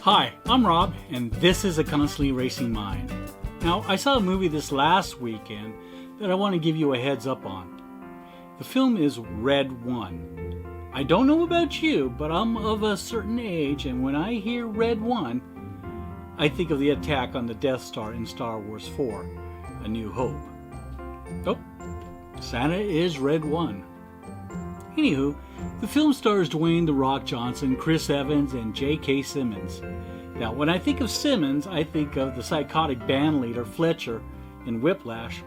Hi, I'm Rob, and this is A Constantly Racing Mind. Now, I saw a movie this last weekend that I want to give you a heads up on. The film is Red One. I don't know about you, but I'm of a certain age, and when I hear Red One, I think of the attack on the Death Star in Star Wars 4, A New Hope. Oh, Santa is Red One. Anywho, the film stars Dwayne "The Rock" Johnson, Chris Evans, and J.K. Simmons. Now, when I think of Simmons, I think of the psychotic band leader Fletcher in Whiplash,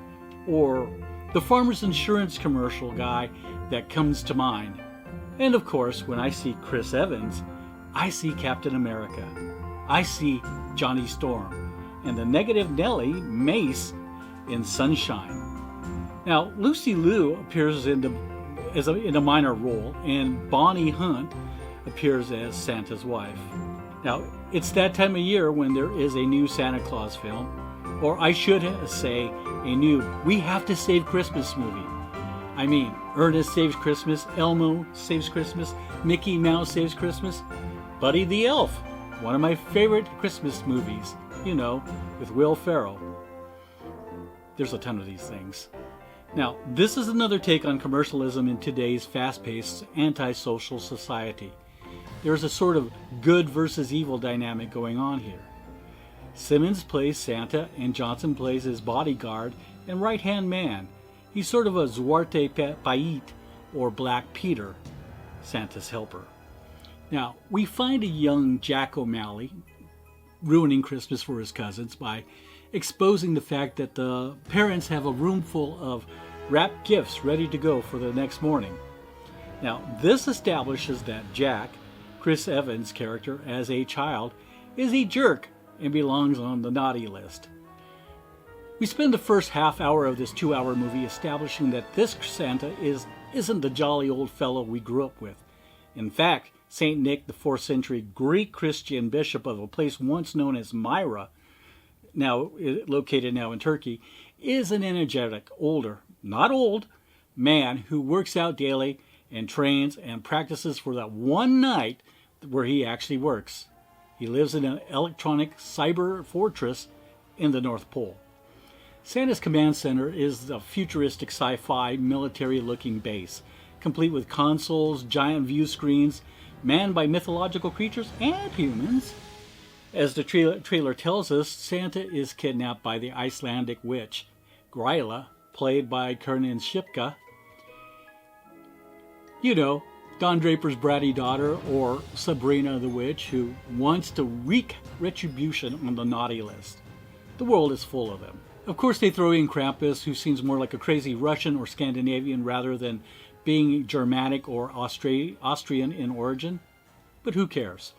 or the Farmers Insurance commercial guy that comes to mind. And of course, when I see Chris Evans, I see Captain America. I see Johnny Storm, and the negative Nellie, Mace, in Sunshine. Now, Lucy Liu appears in a minor role, and Bonnie Hunt appears as Santa's wife. Now, it's that time of year when there is a new Santa Claus film, or I should say, a new We Have to Save Christmas movie. I mean, Ernest Saves Christmas, Elmo Saves Christmas, Mickey Mouse Saves Christmas, Buddy the Elf, one of my favorite Christmas movies, with Will Ferrell. There's a ton of these things. Now, this is another take on commercialism in today's fast-paced, antisocial society. There's a sort of good versus evil dynamic going on here. Simmons plays Santa, and Johnson plays his bodyguard and right-hand man. He's sort of a Zwarte Piet, or Black Peter, Santa's helper. Now, we find a young Jack O'Malley ruining Christmas for his cousins by exposing the fact that the parents have a room full of wrapped gifts ready to go for the next morning. Now, this establishes that Jack, Chris Evans' character as a child, is a jerk and belongs on the naughty list. We spend the first half hour of this 2-hour movie establishing that this Santa isn't the jolly old fellow we grew up with. In fact, Saint Nick, the 4th century Greek Christian bishop of a place once known as Myra, located in Turkey, is an energetic, older, not old, man who works out daily and trains and practices for that one night where he actually works. He lives in an electronic cyber fortress in the North Pole. Santa's command center is a futuristic sci-fi military-looking base, complete with consoles, giant view screens, manned by mythological creatures and humans. As the trailer tells us, Santa is kidnapped by the Icelandic witch, Gryla, played by Kiernan Shipka. Don Draper's bratty daughter, or Sabrina the Witch, who wants to wreak retribution on the naughty list. The world is full of them. Of course, they throw in Krampus, who seems more like a crazy Russian or Scandinavian rather than being Germanic or Austrian in origin. But who cares?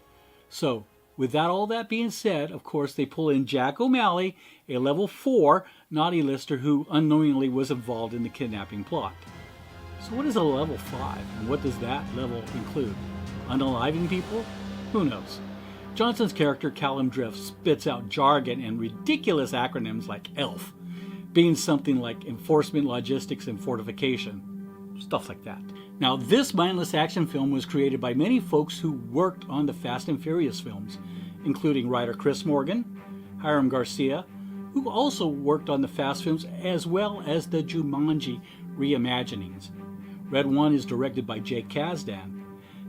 So, with all that being said, of course, they pull in Jack O'Malley, a level 4 naughty lister who unknowingly was involved in the kidnapping plot. So what is a level 5, and what does that level include? Unaliving people? Who knows? Johnson's character, Callum Drift, spits out jargon and ridiculous acronyms like ELF, being something like Enforcement, Logistics, and Fortification. Stuff like that. Now, this mindless action film was created by many folks who worked on the Fast and Furious films, including writer Chris Morgan, Hiram Garcia, who also worked on the Fast films as well as the Jumanji reimaginings. Red One is directed by Jake Kasdan.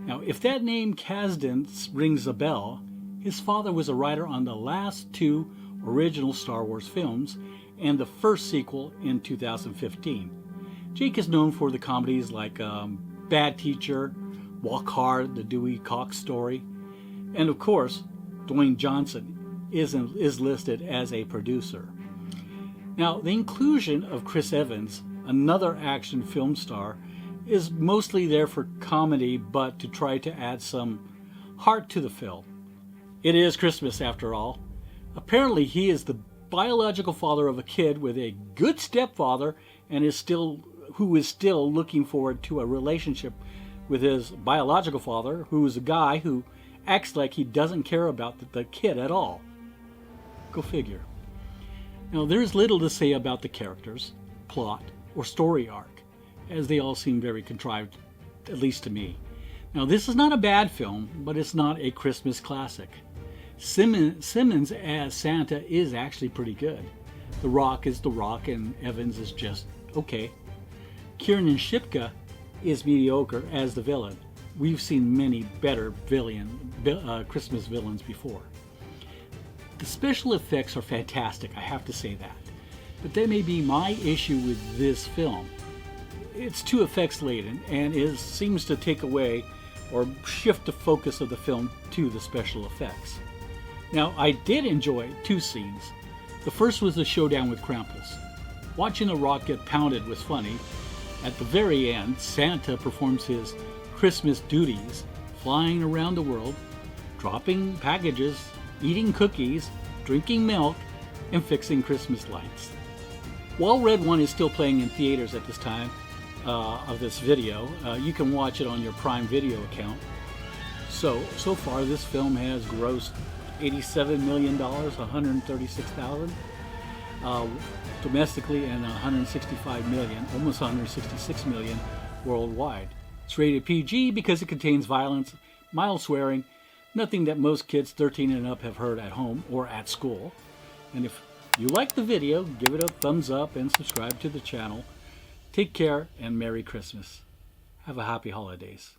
Now, if that name Kasdan rings a bell, his father was a writer on the last 2 original Star Wars films and the first sequel in 2015. Jake is known for the comedies like Bad Teacher, Walk Hard, The Dewey Cox Story, and of course, Dwayne Johnson is listed as a producer. Now, the inclusion of Chris Evans, another action film star, is mostly there for comedy, but to try to add some heart to the film. It is Christmas after all. Apparently, he is the biological father of a kid with a good stepfather and who is still looking forward to a relationship with his biological father, who is a guy who acts like he doesn't care about the kid at all. Go figure. Now, there's little to say about the characters, plot, or story arc, as they all seem very contrived, at least to me. Now, this is not a bad film, but it's not a Christmas classic. Simmons as Santa is actually pretty good. The Rock is The Rock and Evans is just okay. Kiernan Shipka is mediocre as the villain. We've seen many better Christmas villains before. The special effects are fantastic, I have to say that. But that may be my issue with this film. It's too effects laden and seems to take away or shift the focus of the film to the special effects. Now, I did enjoy two scenes. The first was the showdown with Krampus. Watching the Rock get pounded was funny. At the very end, Santa performs his Christmas duties, flying around the world, dropping packages, eating cookies, drinking milk, and fixing Christmas lights. While Red 1 is still playing in theaters at this time of this video, you can watch it on your Prime Video account. So far this film has grossed $87 million, $136,000 domestically, and $165 million, almost $166 million worldwide. It's rated PG because it contains violence, mild swearing, nothing that most kids 13 and up have heard at home or at school. And if you like the video, give it a thumbs up and subscribe to the channel. Take care and Merry Christmas. Have a happy holidays.